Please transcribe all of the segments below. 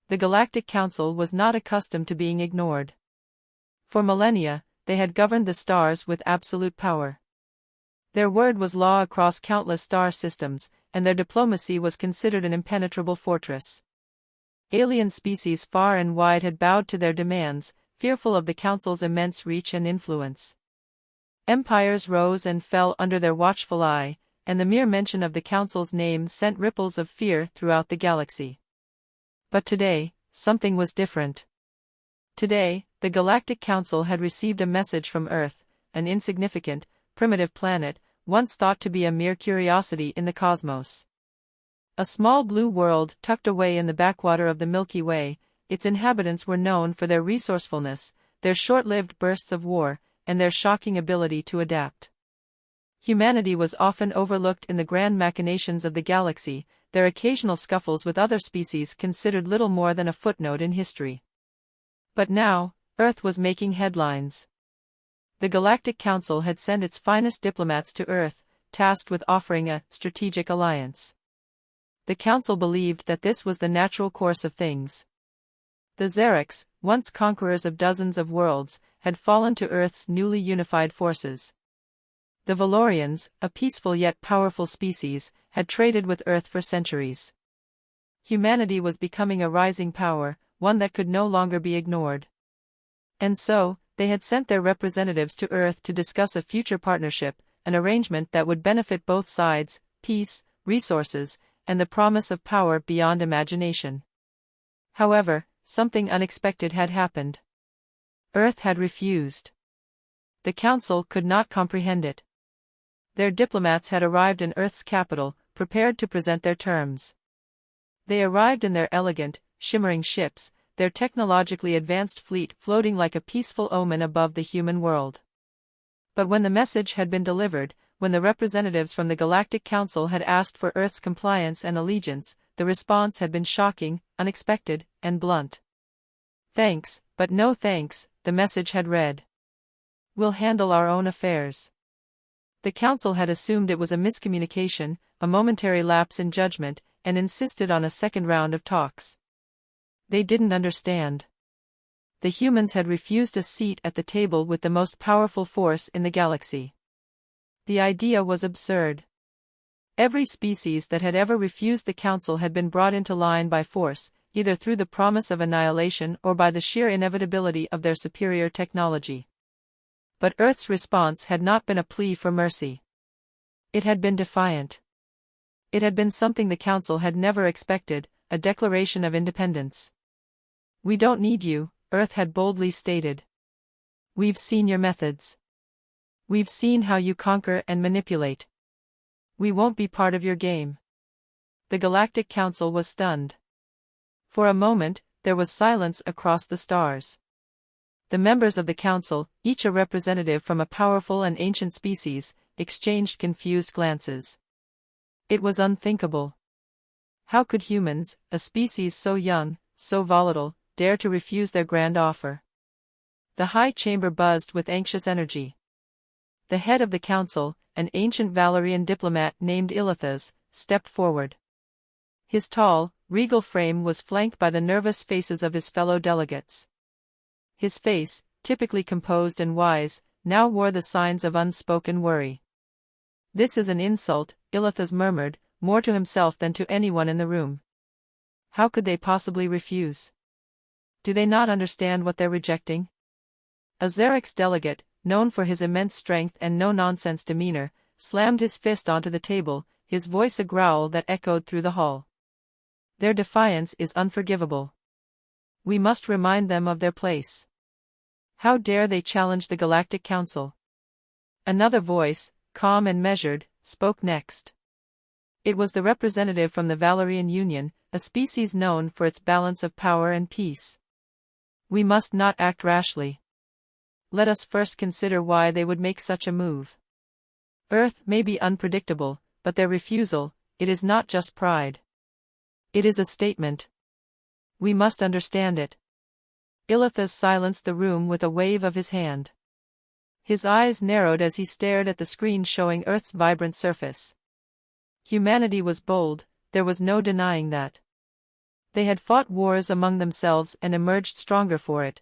The Galactic Council was not accustomed to being ignored. For millennia, they had governed the stars with absolute power. Their word was law across countless star systems, and their diplomacy was considered an impenetrable fortress. Alien species far and wide had bowed to their demands, fearful of the Council's immense reach and influence. Empires rose and fell under their watchful eye, and the mere mention of the Council's name sent ripples of fear throughout the galaxy. But today, something was different. Today, the Galactic Council had received a message from Earth, an insignificant, primitive planet, once thought to be a mere curiosity in the cosmos. A small blue world tucked away in the backwater of the Milky Way, its inhabitants were known for their resourcefulness, their short-lived bursts of war, and their shocking ability to adapt. Humanity was often overlooked in the grand machinations of the galaxy, their occasional scuffles with other species considered little more than a footnote in history. But now, Earth was making headlines. The Galactic Council had sent its finest diplomats to Earth, tasked with offering a strategic alliance. The Council believed that this was the natural course of things. The Zharrax, once conquerors of dozens of worlds, had fallen to Earth's newly unified forces. The Valorians, a peaceful yet powerful species, had traded with Earth for centuries. Humanity was becoming a rising power, one that could no longer be ignored. And so, they had sent their representatives to Earth to discuss a future partnership, an arrangement that would benefit both sides, peace, resources, and the promise of power beyond imagination. However, something unexpected had happened. Earth had refused. The Council could not comprehend it. Their diplomats had arrived in Earth's capital, prepared to present their terms. They arrived in their elegant, shimmering ships, their technologically advanced fleet floating like a peaceful omen above the human world. But when the message had been delivered, when the representatives from the Galactic Council had asked for Earth's compliance and allegiance, the response had been shocking, unexpected, and blunt. "Thanks, but no thanks," the message had read. "We'll handle our own affairs." The Council had assumed it was a miscommunication, a momentary lapse in judgment, and insisted on a second round of talks. They didn't understand. The humans had refused a seat at the table with the most powerful force in the galaxy. The idea was absurd. Every species that had ever refused the Council had been brought into line by force, either through the promise of annihilation or by the sheer inevitability of their superior technology. But Earth's response had not been a plea for mercy. It had been defiant. It had been something the Council had never expected, a declaration of independence. "We don't need you," Earth had boldly stated. "We've seen your methods. We've seen how you conquer and manipulate. We won't be part of your game." The Galactic Council was stunned. For a moment, there was silence across the stars. The members of the Council, each a representative from a powerful and ancient species, exchanged confused glances. It was unthinkable. How could humans, a species so young, so volatile, dare to refuse their grand offer? The high chamber buzzed with anxious energy. The head of the Council, an ancient Valorian diplomat named Illithas, stepped forward. His tall, regal frame was flanked by the nervous faces of his fellow delegates. His face, typically composed and wise, now wore the signs of unspoken worry. "This is an insult," Illithas murmured, more to himself than to anyone in the room. How could they possibly refuse? Do they not understand what they're rejecting? A Zharrax delegate, known for his immense strength and no-nonsense demeanor, slammed his fist onto the table, his voice a growl that echoed through the hall. "Their defiance is unforgivable. We must remind them of their place. How dare they challenge the Galactic Council?" Another voice, calm and measured, spoke next. It was the representative from the Valorian Union, a species known for its balance of power and peace. "We must not act rashly. Let us first consider why they would make such a move. Earth may be unpredictable, but their refusal, it is not just pride. It is a statement. We must understand it." Illithas silenced the room with a wave of his hand. His eyes narrowed as he stared at the screen showing Earth's vibrant surface. Humanity was bold, there was no denying that. They had fought wars among themselves and emerged stronger for it.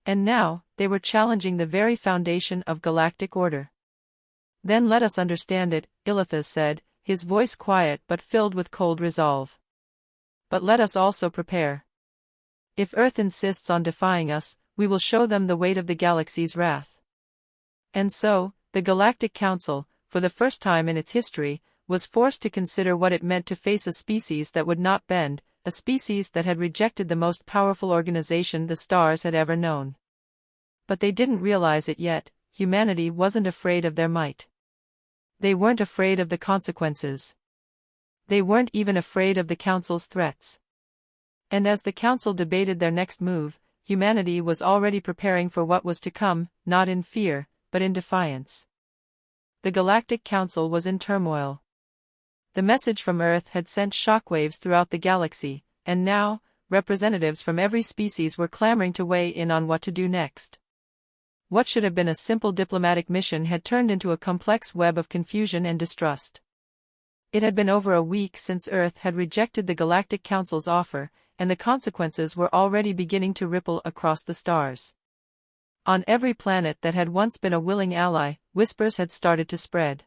And now, they were challenging the very foundation of galactic order. Then let us understand it, Ilithus said, his voice quiet but filled with cold resolve. But let us also prepare. If Earth insists on defying us, we will show them the weight of the galaxy's wrath. And so, the Galactic Council, for the first time in its history, was forced to consider what it meant to face a species that would not bend, a species that had rejected the most powerful organization the stars had ever known. But they didn't realize it yet, humanity wasn't afraid of their might. They weren't afraid of the consequences. They weren't even afraid of the Council's threats. And as the Council debated their next move, humanity was already preparing for what was to come, not in fear, but in defiance. The Galactic Council was in turmoil. The message from Earth had sent shockwaves throughout the galaxy, and now, representatives from every species were clamoring to weigh in on what to do next. What should have been a simple diplomatic mission had turned into a complex web of confusion and distrust. It had been over a week since Earth had rejected the Galactic Council's offer, and the consequences were already beginning to ripple across the stars. On every planet that had once been a willing ally, whispers had started to spread.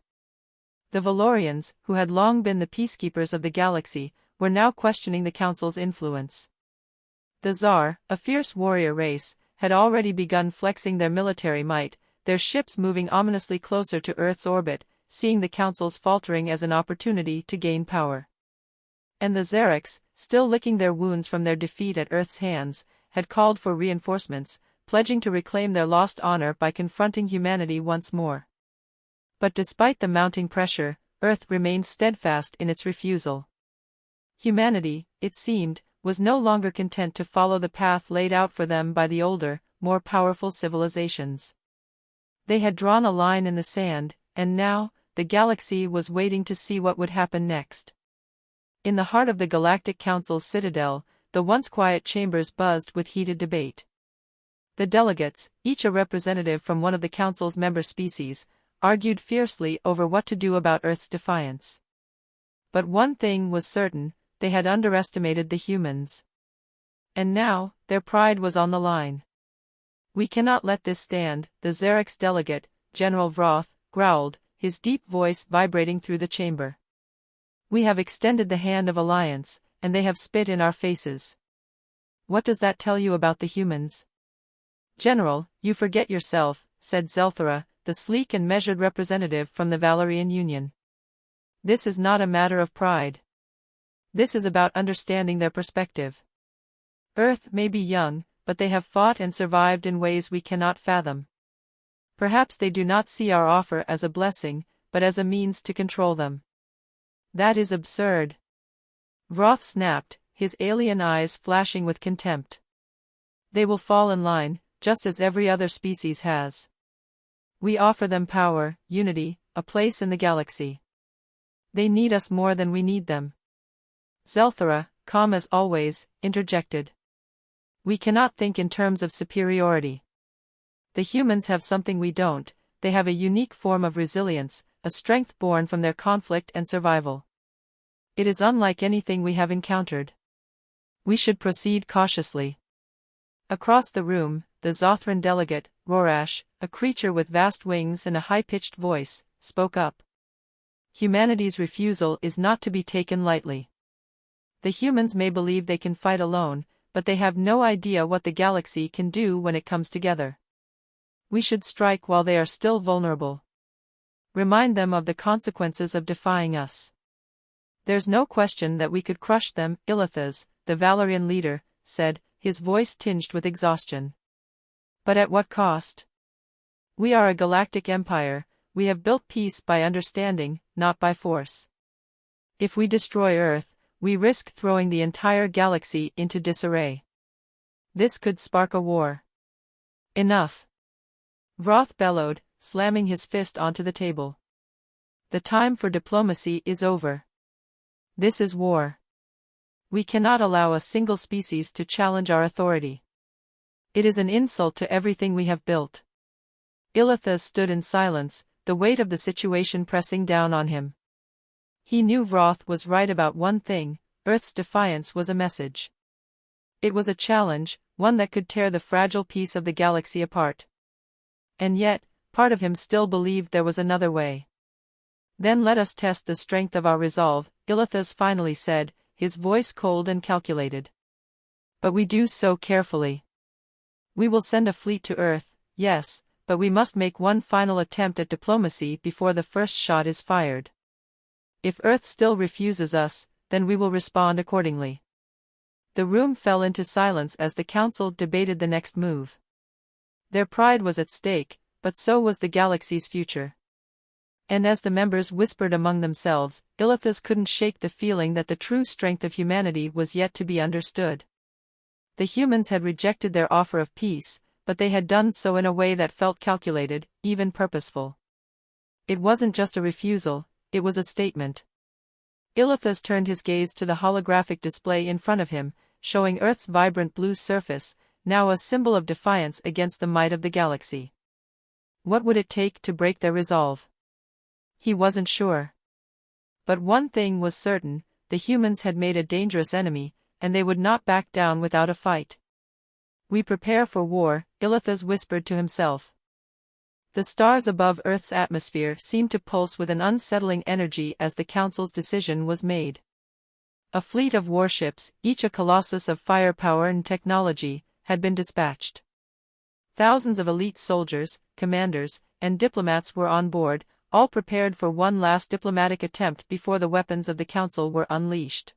The Valorians, who had long been the peacekeepers of the galaxy, were now questioning the Council's influence. The Tsar, a fierce warrior race, had already begun flexing their military might, their ships moving ominously closer to Earth's orbit, seeing the Council's faltering as an opportunity to gain power. And the Zharrax, still licking their wounds from their defeat at Earth's hands, had called for reinforcements, pledging to reclaim their lost honor by confronting humanity once more. But despite the mounting pressure, Earth remained steadfast in its refusal. Humanity, it seemed, was no longer content to follow the path laid out for them by the older, more powerful civilizations. They had drawn a line in the sand, and now, the galaxy was waiting to see what would happen next. In the heart of the Galactic Council's citadel, the once quiet chambers buzzed with heated debate. The delegates, each a representative from one of the Council's member species, argued fiercely over what to do about Earth's defiance. But one thing was certain, they had underestimated the humans. And now, their pride was on the line. "We cannot let this stand," the Zharrax delegate, General Vroth, growled, his deep voice vibrating through the chamber. "We have extended the hand of alliance, and they have spit in our faces. What does that tell you about the humans?" "General, you forget yourself," said Zelthara, the sleek and measured representative from the Valerian Union. "This is not a matter of pride. This is about understanding their perspective. Earth may be young, but they have fought and survived in ways we cannot fathom. Perhaps they do not see our offer as a blessing, but as a means to control them." "That is absurd." Vroth snapped, his alien eyes flashing with contempt. "They will fall in line, just as every other species has. We offer them power, unity, a place in the galaxy. They need us more than we need them." Zelthara, calm as always, interjected. "We cannot think in terms of superiority. The humans have something we don't, they have a unique form of resilience, a strength born from their conflict and survival. It is unlike anything we have encountered. We should proceed cautiously." Across the room, the Zothran delegate, Zharrax, a creature with vast wings and a high-pitched voice, spoke up. "Humanity's refusal is not to be taken lightly. The humans may believe they can fight alone, but they have no idea what the galaxy can do when it comes together. We should strike while they are still vulnerable. Remind them of the consequences of defying us. There's no question that we could crush them," Ilithus, the Valerian leader, said, his voice tinged with exhaustion. "But at what cost? We are a galactic empire, we have built peace by understanding, not by force. If we destroy Earth, we risk throwing the entire galaxy into disarray. This could spark a war." "Enough!" Vroth bellowed, slamming his fist onto the table. "The time for diplomacy is over. This is war. We cannot allow a single species to challenge our authority. It is an insult to everything we have built." Ilithus stood in silence, the weight of the situation pressing down on him. He knew Vroth was right about one thing, Earth's defiance was a message. It was a challenge, one that could tear the fragile piece of the galaxy apart. And yet, part of him still believed there was another way. "Then let us test the strength of our resolve," Ilithus finally said, his voice cold and calculated. "But we do so carefully. We will send a fleet to Earth, yes, but we must make one final attempt at diplomacy before the first shot is fired. If Earth still refuses us, then we will respond accordingly." The room fell into silence as the council debated the next move. Their pride was at stake, but so was the galaxy's future. And as the members whispered among themselves, Ilithus couldn't shake the feeling that the true strength of humanity was yet to be understood. The humans had rejected their offer of peace, but they had done so in a way that felt calculated, even purposeful. It wasn't just a refusal, it was a statement. Ilithus turned his gaze to the holographic display in front of him, showing Earth's vibrant blue surface, now a symbol of defiance against the might of the galaxy. What would it take to break their resolve? He wasn't sure. But one thing was certain, the humans had made a dangerous enemy, and they would not back down without a fight. "We prepare for war," Ilithus whispered to himself. The stars above Earth's atmosphere seemed to pulse with an unsettling energy as the Council's decision was made. A fleet of warships, each a colossus of firepower and technology, had been dispatched. Thousands of elite soldiers, commanders, and diplomats were on board, all prepared for one last diplomatic attempt before the weapons of the Council were unleashed.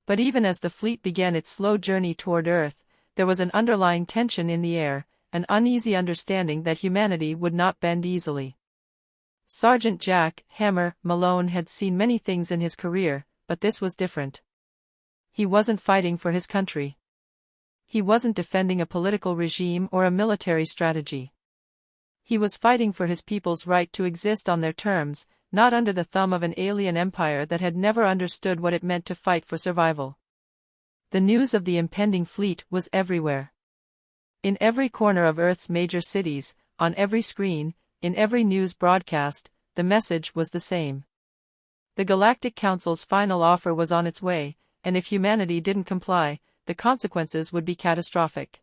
But even as the fleet began its slow journey toward Earth, there was an underlying tension in the air, an uneasy understanding that humanity would not bend easily. Sergeant Jack "Hammer" Malone had seen many things in his career, but this was different. He wasn't fighting for his country. He wasn't defending a political regime or a military strategy. He was fighting for his people's right to exist on their terms, not under the thumb of an alien empire that had never understood what it meant to fight for survival. The news of the impending fleet was everywhere. In every corner of Earth's major cities, on every screen, in every news broadcast, the message was the same. The Galactic Council's final offer was on its way, and if humanity didn't comply, the consequences would be catastrophic.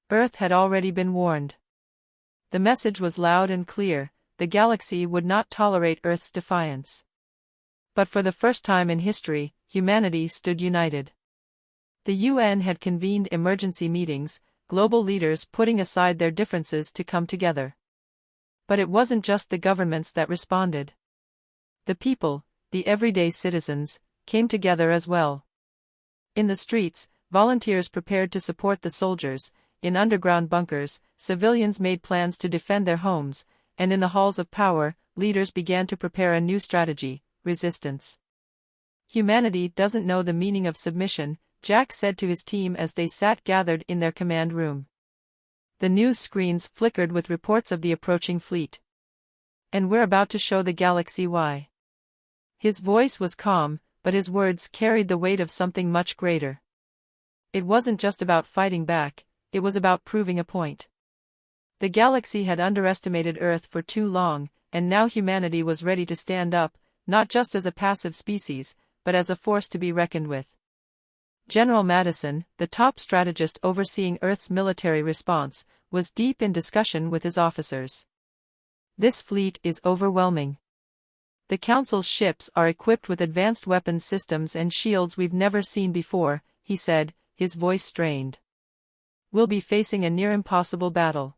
Earth had already been warned. The message was loud and clear: the galaxy would not tolerate Earth's defiance. But for the first time in history, humanity stood united. The UN had convened emergency meetings, global leaders putting aside their differences to come together. But it wasn't just the governments that responded. The people, the everyday citizens, came together as well. In the streets, volunteers prepared to support the soldiers; in underground bunkers, civilians made plans to defend their homes; and in the halls of power, leaders began to prepare a new strategy: resistance. "Humanity doesn't know the meaning of submission," Jack said to his team as they sat gathered in their command room. The news screens flickered with reports of the approaching fleet. "And we're about to show the galaxy why." His voice was calm, but his words carried the weight of something much greater. It wasn't just about fighting back, it was about proving a point. The galaxy had underestimated Earth for too long, and now humanity was ready to stand up, not just as a passive species, but as a force to be reckoned with. General Madison, the top strategist overseeing Earth's military response, was deep in discussion with his officers. "This fleet is overwhelming. The Council's ships are equipped with advanced weapons systems and shields we've never seen before," he said, his voice strained. "We'll be facing a near-impossible battle."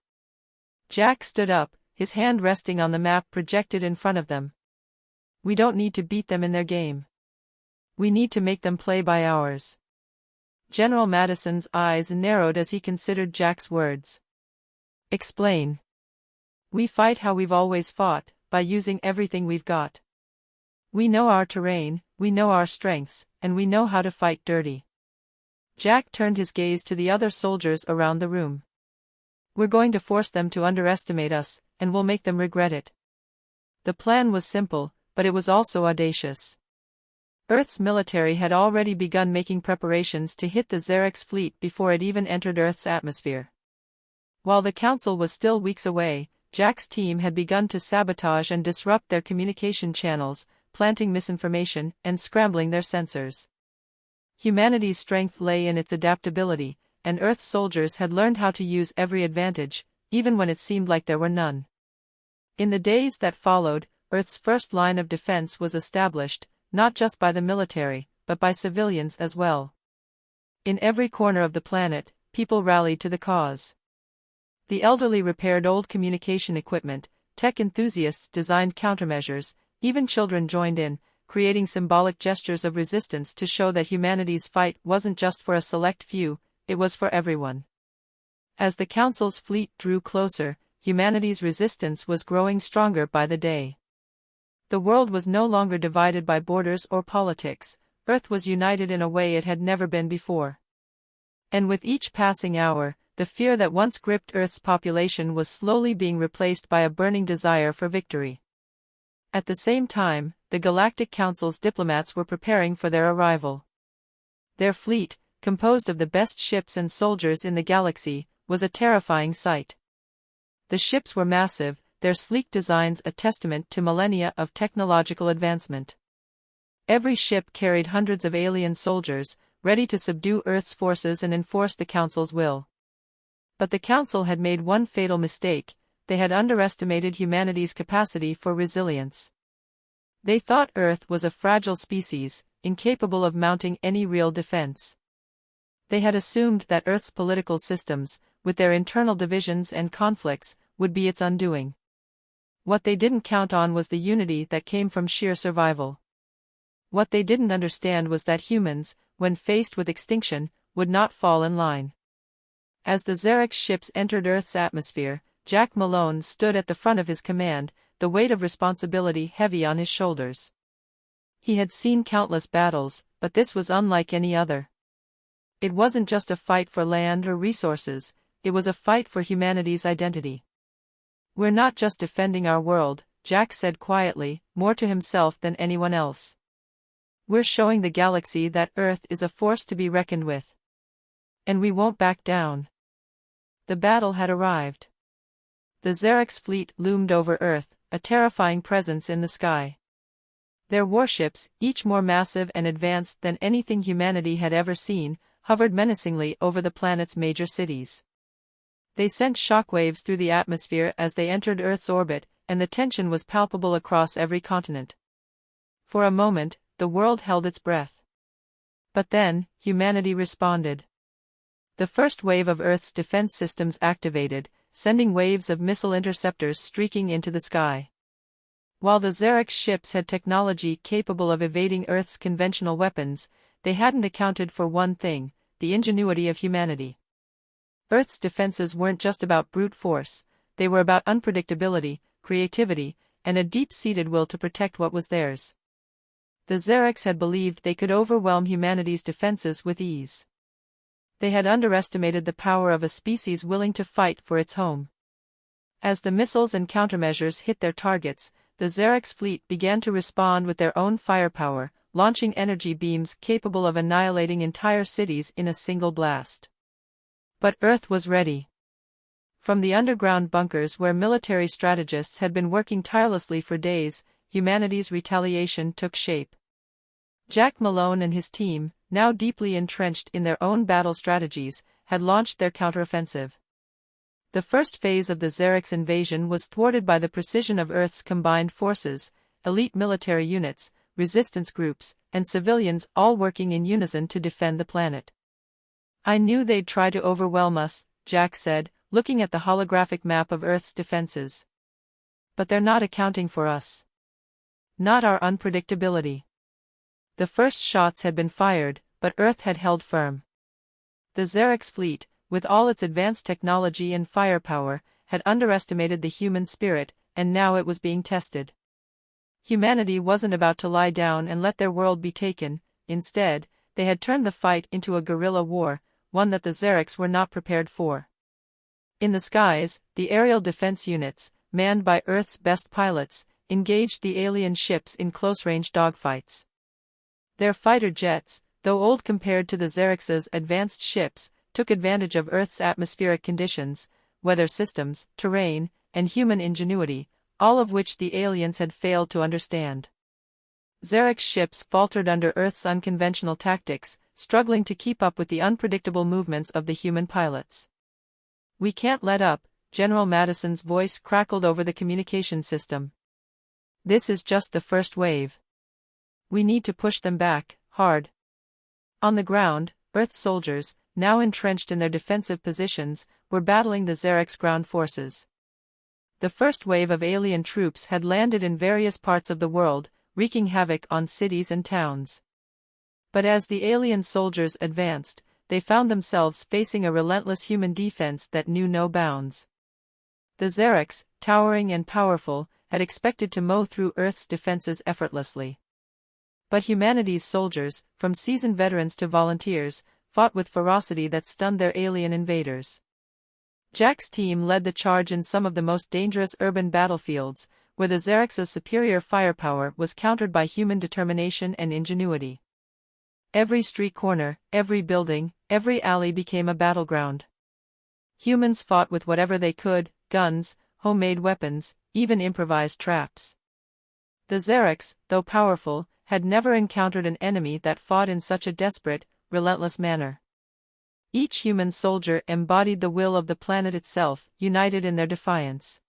Jack stood up, his hand resting on the map projected in front of them. "We don't need to beat them in their game. We need to make them play by ours." General Madison's eyes narrowed as he considered Jack's words. "Explain." "We fight how we've always fought, by using everything we've got. We know our terrain, we know our strengths, and we know how to fight dirty." Jack turned his gaze to the other soldiers around the room. "We're going to force them to underestimate us, and we'll make them regret it." The plan was simple, but it was also audacious. Earth's military had already begun making preparations to hit the Zharrax fleet before it even entered Earth's atmosphere. While the Council was still weeks away, Jack's team had begun to sabotage and disrupt their communication channels, planting misinformation and scrambling their sensors. Humanity's strength lay in its adaptability, and Earth's soldiers had learned how to use every advantage, even when it seemed like there were none. In the days that followed, Earth's first line of defense was established, not just by the military, but by civilians as well. In every corner of the planet, people rallied to the cause. The elderly repaired old communication equipment, tech enthusiasts designed countermeasures, even children joined in, creating symbolic gestures of resistance to show that humanity's fight wasn't just for a select few, it was for everyone. As the Council's fleet drew closer, humanity's resistance was growing stronger by the day. The world was no longer divided by borders or politics. Earth was united in a way it had never been before. And with each passing hour, the fear that once gripped Earth's population was slowly being replaced by a burning desire for victory. At the same time, the Galactic Council's diplomats were preparing for their arrival. Their fleet, composed of the best ships and soldiers in the galaxy, was a terrifying sight. The ships were massive, their sleek designs a testament to millennia of technological advancement. Every ship carried hundreds of alien soldiers, ready to subdue Earth's forces and enforce the Council's will. But the Council had made one fatal mistake: they had underestimated humanity's capacity for resilience. They thought Earth was a fragile species, incapable of mounting any real defense. They had assumed that Earth's political systems, with their internal divisions and conflicts, would be its undoing. What they didn't count on was the unity that came from sheer survival. What they didn't understand was that humans, when faced with extinction, would not fall in line. As the Zharrax ships entered Earth's atmosphere, Jack Malone stood at the front of his command, the weight of responsibility heavy on his shoulders. He had seen countless battles, but this was unlike any other. It wasn't just a fight for land or resources, it was a fight for humanity's identity. "We're not just defending our world," Jack said quietly, more to himself than anyone else. "We're showing the galaxy that Earth is a force to be reckoned with. And we won't back down." The battle had arrived. The Zharrax fleet loomed over Earth, a terrifying presence in the sky. Their warships, each more massive and advanced than anything humanity had ever seen, hovered menacingly over the planet's major cities. They sent shockwaves through the atmosphere as they entered Earth's orbit, and the tension was palpable across every continent. For a moment, the world held its breath. But then, humanity responded. The first wave of Earth's defense systems activated, sending waves of missile interceptors streaking into the sky. While the Zharrax ships had technology capable of evading Earth's conventional weapons, they hadn't accounted for one thing: the ingenuity of humanity. Earth's defenses weren't just about brute force, they were about unpredictability, creativity, and a deep-seated will to protect what was theirs. The Zharrax had believed they could overwhelm humanity's defenses with ease. They had underestimated the power of a species willing to fight for its home. As the missiles and countermeasures hit their targets, the Zharrax fleet began to respond with their own firepower, launching energy beams capable of annihilating entire cities in a single blast. But Earth was ready. From the underground bunkers where military strategists had been working tirelessly for days, humanity's retaliation took shape. Jack Malone and his team, now deeply entrenched in their own battle strategies, had launched their counteroffensive. The first phase of the Zharrax invasion was thwarted by the precision of Earth's combined forces: elite military units, resistance groups, and civilians all working in unison to defend the planet. "I knew they'd try to overwhelm us," Jack said, looking at the holographic map of Earth's defenses. "But they're not accounting for us. Not our unpredictability." The first shots had been fired, but Earth had held firm. The Zharrax fleet, with all its advanced technology and firepower, had underestimated the human spirit, and now it was being tested. Humanity wasn't about to lie down and let their world be taken. Instead, they had turned the fight into a guerrilla war, one that the Zharrax were not prepared for. In the skies, the aerial defense units, manned by Earth's best pilots, engaged the alien ships in close-range dogfights. Their fighter jets, though old compared to the Zharrax's advanced ships, took advantage of Earth's atmospheric conditions, weather systems, terrain, and human ingenuity, all of which the aliens had failed to understand. Zharrax ships faltered under Earth's unconventional tactics, struggling to keep up with the unpredictable movements of the human pilots. "We can't let up," General Madison's voice crackled over the communication system. "This is just the first wave. We need to push them back, hard." On the ground, Earth's soldiers, now entrenched in their defensive positions, were battling the Zharrax ground forces. The first wave of alien troops had landed in various parts of the world, wreaking havoc on cities and towns. But as the alien soldiers advanced, they found themselves facing a relentless human defense that knew no bounds. The Zharrax, towering and powerful, had expected to mow through Earth's defenses effortlessly. But humanity's soldiers, from seasoned veterans to volunteers, fought with ferocity that stunned their alien invaders. Jack's team led the charge in some of the most dangerous urban battlefields, where the Zharrax's superior firepower was countered by human determination and ingenuity. Every street corner, every building, every alley became a battleground. Humans fought with whatever they could: guns, homemade weapons, even improvised traps. The Zharrax, though powerful, had never encountered an enemy that fought in such a desperate, relentless manner. Each human soldier embodied the will of the planet itself, united in their defiance.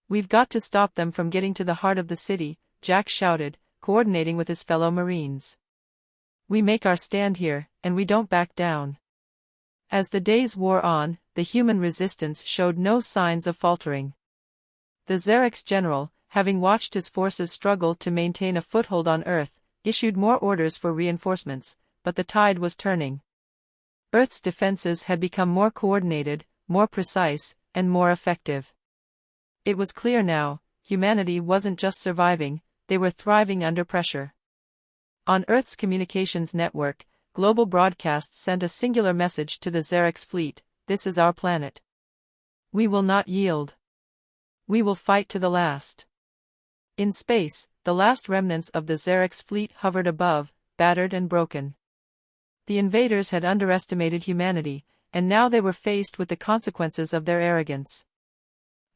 "We've got to stop them from getting to the heart of the city," Jack shouted, coordinating with his fellow Marines. "We make our stand here, and we don't back down." As the days wore on, the human resistance showed no signs of faltering. The Zharrax general, having watched his forces struggle to maintain a foothold on Earth, issued more orders for reinforcements, but the tide was turning. Earth's defenses had become more coordinated, more precise, and more effective. It was clear now, humanity wasn't just surviving, they were thriving under pressure. On Earth's communications network, global broadcasts sent a singular message to the Zharrax fleet: "This is our planet. We will not yield. We will fight to the last." In space, the last remnants of the Zharrax fleet hovered above, battered and broken. The invaders had underestimated humanity, and now they were faced with the consequences of their arrogance.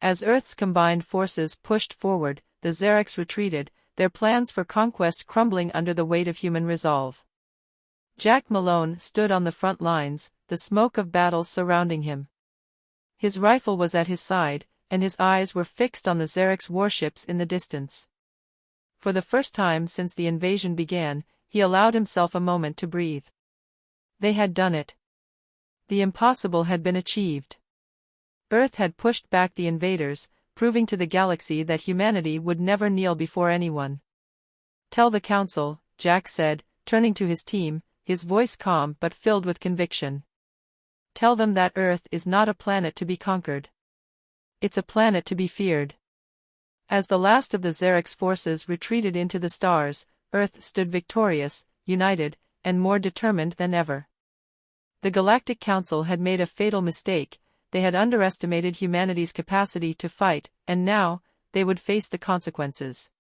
As Earth's combined forces pushed forward, the Zharrax retreated, their plans for conquest crumbling under the weight of human resolve. Jack Malone stood on the front lines, the smoke of battle surrounding him. His rifle was at his side, and his eyes were fixed on the Zharrax warships in the distance. For the first time since the invasion began, he allowed himself a moment to breathe. They had done it. The impossible had been achieved. Earth had pushed back the invaders, proving to the galaxy that humanity would never kneel before anyone. "Tell the Council," Jack said, turning to his team, his voice calm but filled with conviction. "Tell them that Earth is not a planet to be conquered. It's a planet to be feared." As the last of the Zharrax forces retreated into the stars, Earth stood victorious, united, and more determined than ever. The Galactic Council had made a fatal mistake: they had underestimated humanity's capacity to fight, and now, they would face the consequences.